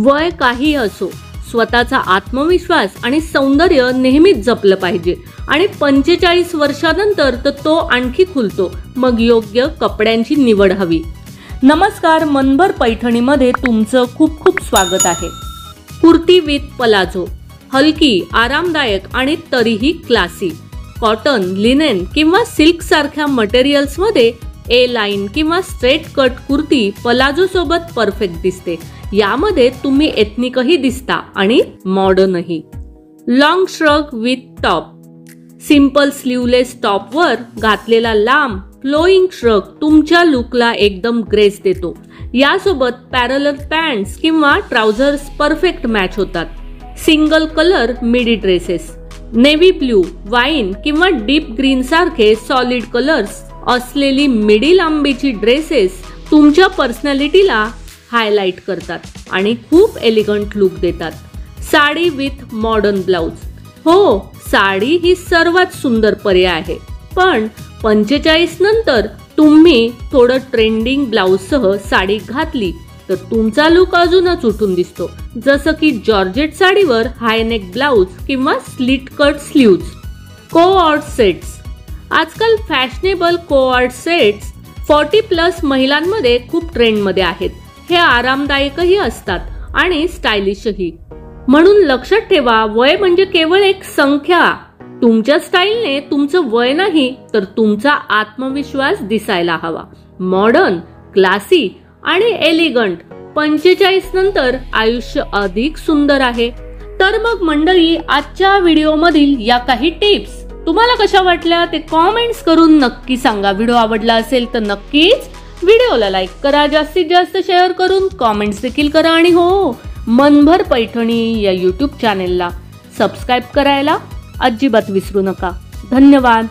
वय काही असो, स्वतःचा आत्मविश्वास आणि सौंदर्य नेहमीच जपलं पाहिजे आणि 45 वर्षानंतर तर तो आणखी खुलतो. मग योग्य कपड्यांची निवड हवी. नमस्कार, मनभर पैठणीमध्ये तुमचं खूप खूप स्वागत आहे. कुर्ती विथ पलाझो, हलकी, आरामदायक आणि तरीही क्लासी. कॉटन, लिनेन किंवा सिल्क सारख्या मटेरियल्समध्ये ए लाईन किंवा स्ट्रेट कट कुर्ती पलाझो सोबत परफेक्ट दिसते. यामध्ये तुम्ही एथनिकही दिसता आणि मॉडर्नही. Long shrug with top, simple sleeveless टॉपवर घातलेला लांब फ्लोईंग श्रग तुमच्या लुकला एकदम ग्रेस देतो. यासोबत पॅरलल पॅन्ट्स किंवा ट्राउझर्स परफेक्ट मॅच होतात. सिंगल कलर मिडी ड्रेसेस, नेव्ही ब्लू, वाईन किंवा डीप ग्रीन सारखे सॉलिड कलर्स असलेली मिडी लांबीची ड्रेसेस तुमच्या पर्सनॅलिटीला हायलाइट करतात आणि खूप एलिगंट लुक देतात. साडी विथ मॉडर्न ब्लाउज, हो, साडी ही सर्वात सुंदर पर्याय आहे, पण 45 नंतर तुम्ही थोडं ट्रेंडिंग ब्लाउजसह साडी घातली तर तुमचा लुक अजूनच उठून दिसतो, जसं की जॉर्जेट साडीवर हायनेक ब्लाउज किंवा slit cut sleeves. Co-ord sets, आजकाल फॅशनेबल कोऑर्ड सेट्स 40+ महिलांमध्ये खूप ट्रेंडमध्ये आहेत. हे आरामदायकही असतात आणि स्टायलिशही. म्हणून लक्षात ठेवा, वय म्हणजे केवळ एक संख्या. तुमच्या स्टाईलने तुमचं वय नाही तर तुमचा आत्मविश्वास दिसायला हवा. मॉडर्न, क्लासी आणि एलिगंट 45 नंतर आयुष्य अधिक सुंदर आहे. तर मग मंडळी, आजच्या व्हिडिओमधील या काही टिप्स तुम्हाला कशा वाटल्या ते कॉमेंट्स करून नक्की सांगा. व्हिडिओ आवडला असेल तर नक्कीच व्हिडिओला लाईक करा, जास्तीत जास्त शेअर करून कॉमेंट्स देखील करा आणि हो, मनभर पैठणी या यूट्यूब चॅनेलला सबस्क्राईब करायला अजिबात विसरू नका. धन्यवाद.